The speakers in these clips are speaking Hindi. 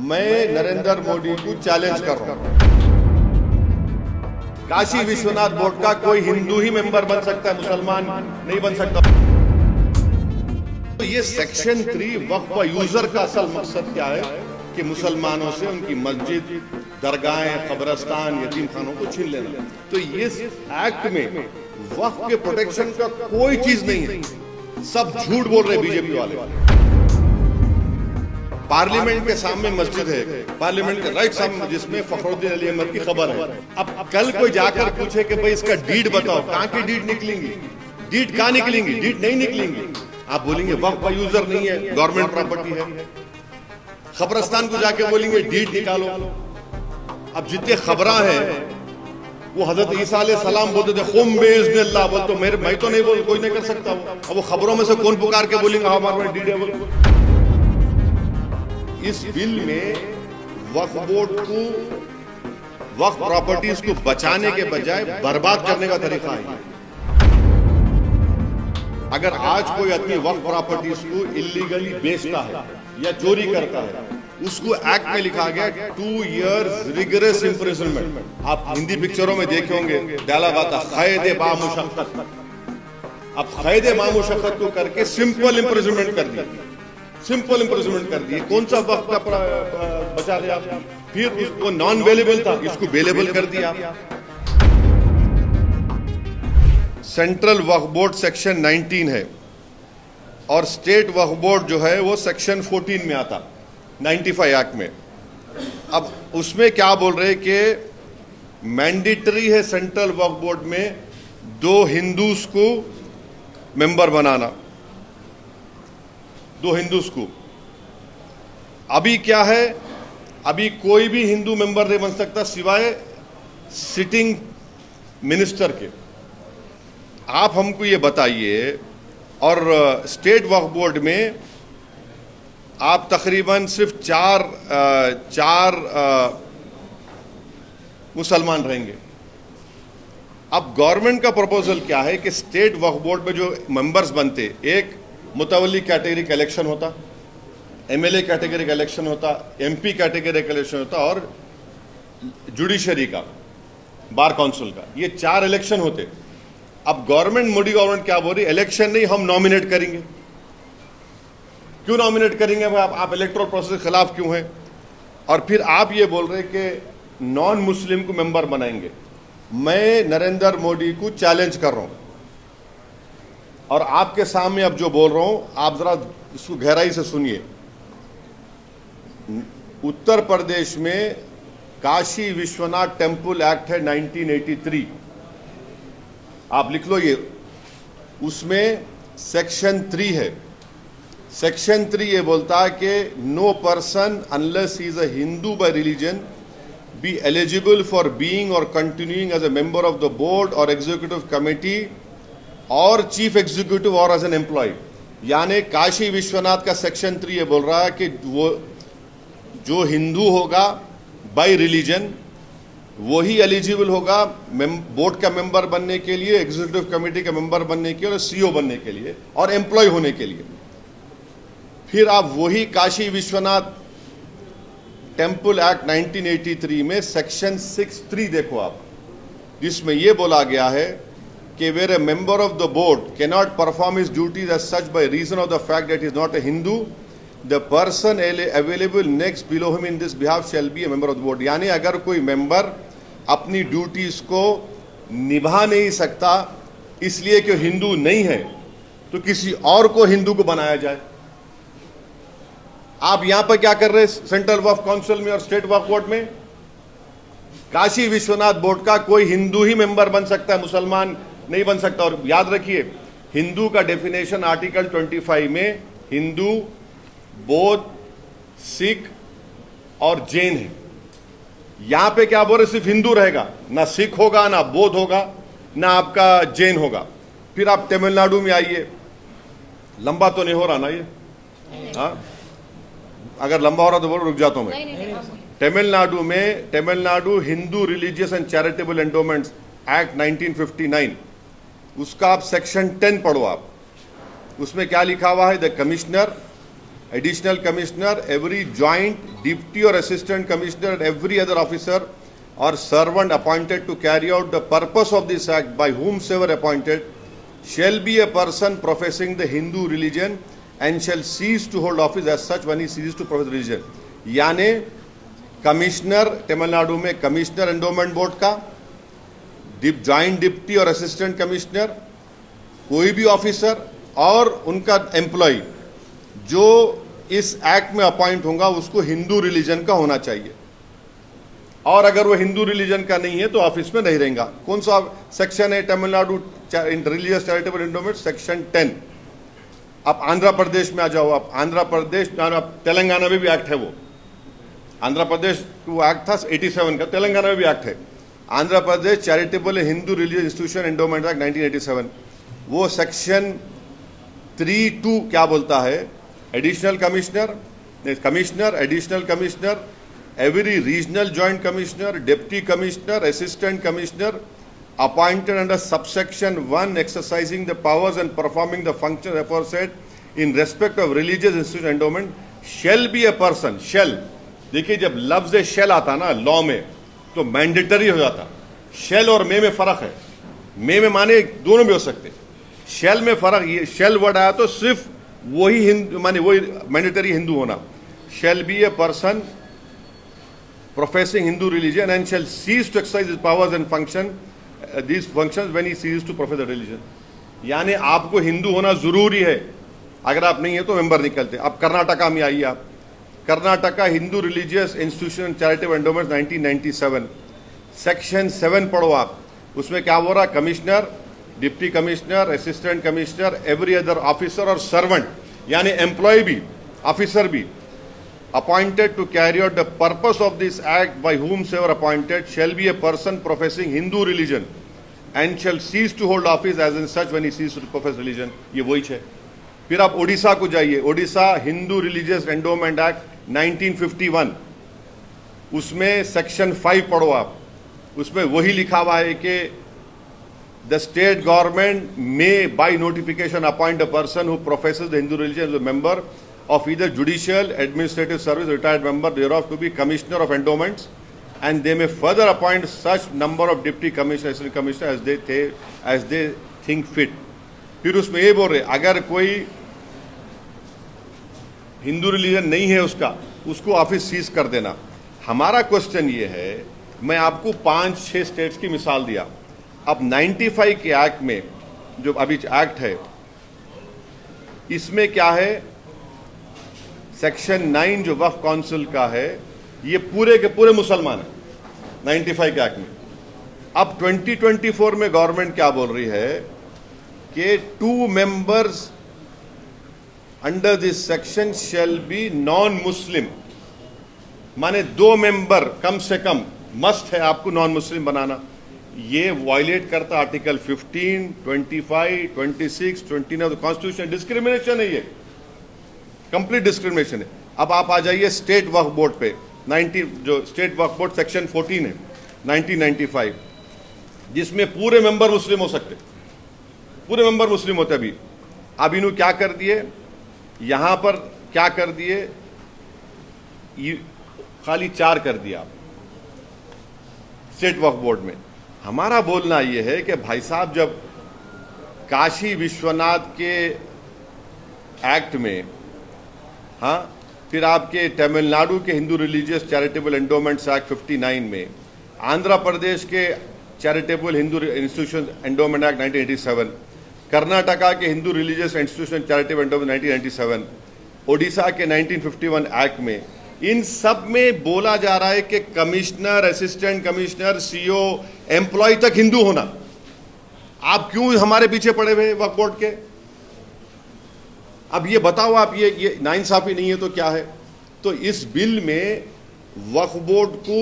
मैं नरेंद्र मोदी को चैलेंज कर रहा हूं। काशी विश्वनाथ बोर्ड का कोई हिंदू ही मेंबर बन सकता है, मुसलमान नहीं बन सकता। तो ये सेक्शन 3 वक्फ यूजर का असल मकसद क्या है कि मुसलमानों से उनकी मस्जिद, दरगाहें, कब्रिस्तान, यतीम खानों को छीन लेना। तो ये एक्ट में वक्फ के प्रोटेक्शन का कोई चीज नहीं है, सब झूठ बोल रहे बीजेपी वाले। पार्लियामेंट के सामने मस्जिद है, पार्लियामेंट के राइट सामने, जिसमें फखरुद्दीन अली अहमद की खबर है। अब कल कोई जाकर पूछे कि भाई इसका डीड बताओ, कहां की डीड निकलेंगी? डीड कहां निकलेंगी? डीड नहीं निकलेंगी। आप बोलेंगे वक्फ यूजर नहीं है, गवर्नमेंट प्रॉपर्टी है। खबरस्तान को जाके बोलेंगे डीड निकालो। अब जितने खबरा है वो हजरत ईसा अलैहिस्सलाम बोलते थे खुम बिइज़्निल्लाह, बोल तो मैं तो नहीं बोल, कोई नहीं कर सकता। अब वो खबरों में से कौन पुकार के बोलेंगे हमारे में डीड है बोल। इस बिल में वक्फ बोर्ड को, वक्फ प्रॉपर्टीज को बचाने के बजाय बर्बाद करने का तरीका है। अगर आज कोई आदमी वक्फ प्रॉपर्टीज को इलीगली बेचता है या चोरी करता है, उसको एक्ट में लिखा गया 2 years रिगरस इम्प्रिजनमेंट। आप हिंदी पिक्चरों में देखे होंगे, डायलॉग आता क़ैद बामुशक्क़त। अब क़ैद बामुशक्क़त को करके सिंपल इम्प्रिजनमेंट कर दिया, सिंपल इम्प्रिजनमेंट कर दिए। कौन सा वक्त का बचा लिया? फिर उसको नॉन वेलेबल था, इसको वेलेबल कर दिया। सेंट्रल वक्फ बोर्ड सेक्शन 19 है और स्टेट वक्फ बोर्ड जो है वो सेक्शन 14 में आता, 95 एक्ट में। अब उसमें क्या बोल रहे कि मैंडेटरी है सेंट्रल वक्फ बोर्ड में 2 हिंदूज को मेंबर बनाना, 2 हिंदूज को। अभी क्या है, अभी कोई भी हिंदू मेंबर नहीं बन सकता सिवाय सिटिंग मिनिस्टर के। आप हमको ये बताइए, और स्टेट वक्फ बोर्ड में आप तकरीबन सिर्फ चार मुसलमान रहेंगे। अब गवर्नमेंट का प्रपोजल क्या है कि स्टेट वक्फ बोर्ड में जो मेंबर्स बनते, एक मुतवल्ली कैटेगरी का इलेक्शन होता, एमएलए कैटेगरी का इलेक्शन होता, एमपी कैटेगरी का इलेक्शन होता और जुडिशरी का, बार काउंसिल का, ये 4 इलेक्शन होते। अब गवर्नमेंट, मोदी गवर्नमेंट क्या बोल रही, इलेक्शन नहीं, हम नॉमिनेट करेंगे। क्यों नॉमिनेट करेंगे? आप इलेक्टोरल प्रोसेस के खिलाफ क्यों हैं? और फिर आप ये बोल रहे कि नॉन मुस्लिम को मेंबर बनाएंगे। मैं नरेंद्र मोदी को चैलेंज कर रहा हूं और आपके सामने अब जो बोल रहा हूं, आप जरा इसको गहराई से सुनिए। उत्तर प्रदेश में काशी विश्वनाथ टेम्पल एक्ट है 1983, आप लिख लो ये। उसमें सेक्शन 3 है। सेक्शन 3 ये बोलता है कि no person unless he is a Hindu by religion be eligible for being और continuing as a member of the board और एग्जीक्यूटिव कमेटी और चीफ एग्जीक्यूटिव और एज एन एम्प्लॉय। यानी काशी विश्वनाथ का सेक्शन 3 ये बोल रहा है कि वो जो हिंदू होगा बाय रिलीजन वही एलिजिबल होगा बोर्ड का मेंबर बनने के लिए, एग्जीक्यूटिव कमेटी का मेंबर बनने के लिए, सीईओ बनने के लिए और एम्प्लॉय होने के लिए। फिर आप वही काशी विश्वनाथ टेम्पल एक्ट 1983 में सेक्शन 6(3) देखो आप, जिसमें यह बोला गया है कि where a member of the board can not perform his duties as such by reason of the fact that is not a Hindu, the person available next below him in this behalf shall be a member of the board. यानी अगर कोई मेंबर अपनी ड्यूटीज को निभा नहीं सकता इसलिए कि हिंदू नहीं है, तो किसी और को हिंदू को बनाया जाए। आप यहां पर क्या कर रहे हैं सेंट्रल वक्फ काउंसिल में और स्टेट वक्फ बोर्ड में? काशी विश्वनाथ बोर्ड का कोई हिंदू ही मेंबर बन सकता है, मुसलमान नहीं बन सकता। और याद रखिए, हिंदू का डेफिनेशन आर्टिकल 25 में हिंदू, बौद्ध, सिख और जैन है। यहां पे क्या बोल रहे, सिर्फ हिंदू रहेगा, ना सिख होगा, ना बौद्ध होगा, ना आपका जैन होगा। फिर आप तमिलनाडु में आइए, लंबा तो नहीं हो रहा ना ये? हाँ, अगर लंबा हो रहा तो बोलो, रुक जाता हूं मैं। तमिलनाडु में, Tamil Nadu Hindu religious and charitable endowments act 1959, उसका आप सेक्शन 10 पढ़ो आप। उसमें क्या लिखा हुआ है, the commissioner additional commissioner, every joint deputy or assistant commissioner, and every other officer or servant appointed to carry out the purpose of this act by whomsoever appointed shall be a person professing the Hindu religion and shall cease to hold office as such when he ceases to profess religion. यानी कमिश्नर, तमिलनाडु में कमिश्नर एंडोमेंट बोर्ड का, जॉइंट डिप्टी और असिस्टेंट कमिश्नर, कोई भी ऑफिसर और उनका एम्प्लॉय जो इस एक्ट में अपॉइंट होगा उसको हिंदू रिलीजन का होना चाहिए, और अगर वो हिंदू रिलीजन का नहीं है तो ऑफिस में नहीं रहेगा। कौन सा सेक्शन है Tamil Nadu religious charitable endowment? Section 10। आप आंध्र प्रदेश में आ जाओ, आप आंध्र प्रदेश, तेलंगाना में भी एक्ट है वो। आंध्र प्रदेश को एक्ट था 87 का, तेलंगाना में भी एक्ट है। Andhra Pradesh charitable Hindu religious institution endowment act 1987, वो सेक्शन 3(2) क्या बोलता है? Additional commissioner, additional commissioner, every regional joint commissioner, deputy commissioner, assistant commissioner appointed under subsection 1 exercising the powers and performing the functions aforesaid in respect of religious institution endowment shall be a person, shall, देखिए जब लफ्ज shall आता ना लॉ में तो मैंडेटरी हो जाता। shall और में फर्क है। में माने दोनों में हो सकते, shall में फर्क, ये shall वर्ड आया तो सिर्फ वही हिंदू माने वही मैंडेटरी हिंदू होना। shall be a person professing Hindu religion and shall cease to exercise his powers and these functions when he ceases to profess the religion। यानी आपको हिंदू होना जरूरी है, अगर आप नहीं है तो मेंबर निकलते। अब कर्नाटका में आइए आप, Karnataka Hindu religious institution charitable endowment 1997 section 7 पढ़ो आप, उसमें क्या हो रहा? Commissioner, deputy commissioner, assistant commissioner, every other officer और सर्वेंट, यानी एम्प्लॉय भी ऑफिसर भी, appointed to carry out the purpose of this act by whomsoever appointed shall be a person professing Hindu religion and shall cease to hold office as in such when he ceases to profess religion। ये वही है। फिर आप ओडिशा को जाइए, Odisha Hindu religious endowment act 1951, उसमें सेक्शन 5 पढ़ो आप, उसमें वही लिखा हुआ है कि the state government may by notification appoint a person who professes the Hindu religion as a member of either judicial, administrative service, retired member thereof to be commissioner of endowments, and they may further appoint such number of deputy commissioners, assistant commissioners as they think fit। फिर उसमें ये बोल रहे अगर कोई हिंदू रिलीजन नहीं है उसको ऑफिस सीज कर देना। हमारा क्वेश्चन ये है, मैं आपको 5-6 स्टेट्स की मिसाल दिया। अब 95 के एक्ट में जो अभी एक्ट है, इसमें क्या है? सेक्शन 9 जो वक्फ काउंसिल का है, ये पूरे के पूरे मुसलमान है 95 के एक्ट में। अब 2024 में गवर्नमेंट क्या बोल रही है कि 2 members under this section shall be non Muslim, माने 2 मेंबर कम से कम मस्ट है आपको नॉन मुस्लिम बनाना। ये वायलेट करता आर्टिकल 15, 25, 26, 29 कॉन्स्टिट्यूशन। डिस्क्रिमिनेशन है, ये कंप्लीट डिस्क्रिमिनेशन है। अब आप आ जाइए स्टेट वक्फ बोर्ड पे, 90 जो स्टेट वक्फ बोर्ड सेक्शन 14 है 1995, जिसमें पूरे मेंबर मुस्लिम हो सकते, पूरे मेंबर मुस्लिम होते। अभी इन्होंने क्या कर दिए, यहां पर क्या कर दिए, खाली 4 कर दिया स्टेट वक्फ बोर्ड में। हमारा बोलना यह है कि भाई साहब, जब काशी विश्वनाथ के एक्ट में, हाँ, फिर आपके तमिलनाडु के Hindu religious charitable endowments act 59 में, आंध्र प्रदेश के charitable Hindu institution endowment act 1987, Karnataka के Hindu religious institution charitable endowment 1997, Odisha के 1951 एक्ट में, इन सब में बोला जा रहा है कि commissioner, assistant commissioner, CO, employ तक हिंदू होना। आप क्यों हमारे पीछे पड़े हुए वक्फ बोर्ड के? अब ये बताओ आप, ये नाइंसाफी नहीं है तो क्या है? तो इस बिल में वक्फ बोर्ड को,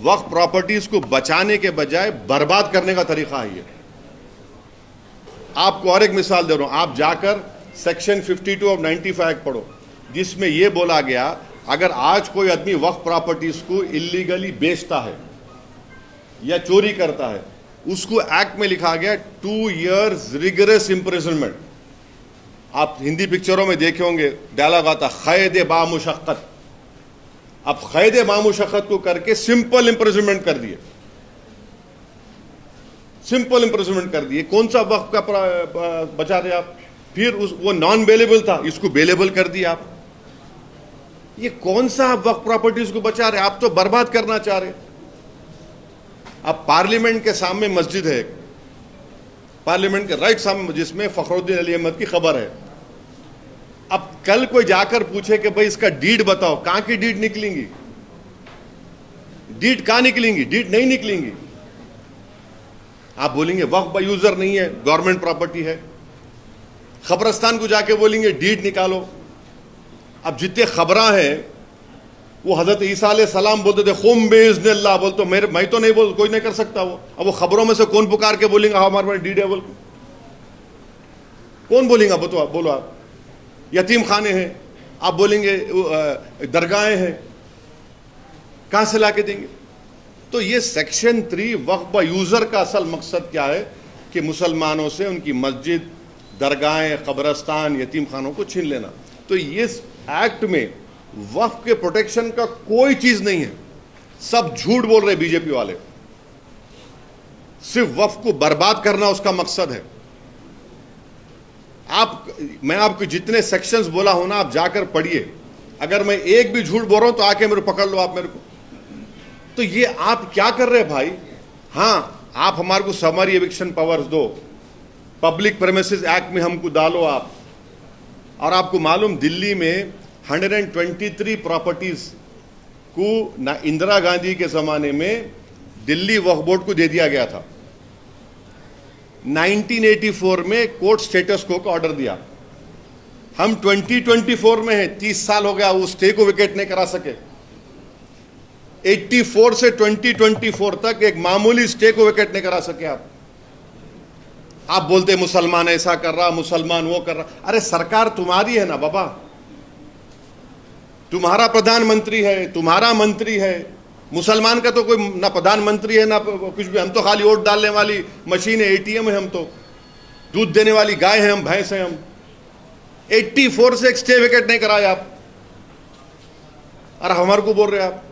वक्फ प्रॉपर्टीज को बचाने के बजाय बर्बाद करने का तरीका है ये। आपको और एक मिसाल दे रहा हूं, आप जाकर सेक्शन 52 ऑफ 95 एक्ट पढ़ो, जिसमें यह बोला गया अगर आज कोई आदमी वक्फ प्रॉपर्टीज को इलीगली बेचता है या चोरी करता है, उसको एक्ट में लिखा गया 2 years रिगरस इंप्रिजनमेंट। आप हिंदी पिक्चरों में देखे होंगे, डायलॉग आता क़ैद बामुशक्क़त। अब क़ैद बामुशक्क़त को करके सिंपल इम्प्रिजनमेंट कर दिए, सिंपल इम्प्रिजनमेंट कर दिए। कौन सा वक्त का बचा रहे आप? फिर वो नॉन बेलेबल था, इसको बेलेबल कर दिया आप। ये कौन सा वक्त प्रॉपर्टीज को बचा रहे? आप तो बर्बाद करना चाह रहे। अब पार्लियामेंट के सामने मस्जिद है, पार्लियामेंट के राइट सामने, जिसमें फखरुद्दीन अली अहमद की खबर है। अब कल कोई जाकर पूछे कि भाई इसका डीड बताओ, कहां की डीड निकलेंगी? डीड कहां निकलेंगी? डीड नहीं निकलेंगी। आप बोलेंगे वक्फ बाय यूजर नहीं है, गवर्नमेंट प्रॉपर्टी है। खबरस्तान को जाके बोलेंगे डीड निकालो। अब जितने खबरां हैं, वो हजरत ईसा अलैहिस्सलाम बोलते थे खुम बिइज़्निल्लाह, बोल तो मैं तो नहीं बोल, कोई नहीं कर सकता वो। अब वो खबरों में से कौन पुकार के बोलेंगे हाँ हमारे पास डीड है? बोल कौन बोलेंगे? बोलो आप। यतीम खाने हैं, आप बोलेंगे दरगाहें हैं, कहां से ला के देंगे? तो ये सेक्शन 3 वक्फ बाय यूजर का असल मकसद क्या है कि मुसलमानों से उनकी मस्जिद, दरगाहें, कब्रस्तान, यतीम खानों को छीन लेना। तो ये एक्ट में वक्फ के प्रोटेक्शन का कोई चीज नहीं है। सब झूठ बोल रहे बीजेपी वाले। सिर्फ वक्फ को बर्बाद करना उसका मकसद है। मैं आपको जितने सेक्शंस बोला हूं ना, आप जाकर पढ़िए। अगर मैं एक भी झूठ बोल रहा हूं तो आके मेरे पकड़ लो आप मेरे को। तो ये आप क्या कर रहे हैं भाई? हां, आप हमारे को समरी एविक्शन पावर्स दो, पब्लिक प्रेमिसेस एक्ट में हमको डालो आप। और आपको मालूम, दिल्ली में 123 प्रॉपर्टीज को ना इंदिरा गांधी के जमाने में दिल्ली वक्फ बोर्ड को दे दिया गया था। 1984 में कोर्ट स्टेटस को का ऑर्डर दिया। हम 2024 में हैं, 30 साल हो गया, उस स्टे को विकेट नहीं करा सके। 84 से 2024 तक एक मामूली स्टे को विकेट नहीं करा सके आप बोलते मुसलमान ऐसा कर रहा, मुसलमान वो कर रहा। अरे सरकार तुम्हारी है ना बाबा, तुम्हारा प्रधानमंत्री है, तुम्हारा मंत्री है। मुसलमान का तो कोई ना प्रधानमंत्री है ना कुछ भी। हम तो खाली वोट डालने वाली मशीन है, एटीएम है। हम तो दूध देने वाली गाय है, हम भैंस हैं। हम 84 से एक स्टे विकेट नहीं कराए आप, और हमारे को बोल रहे आप।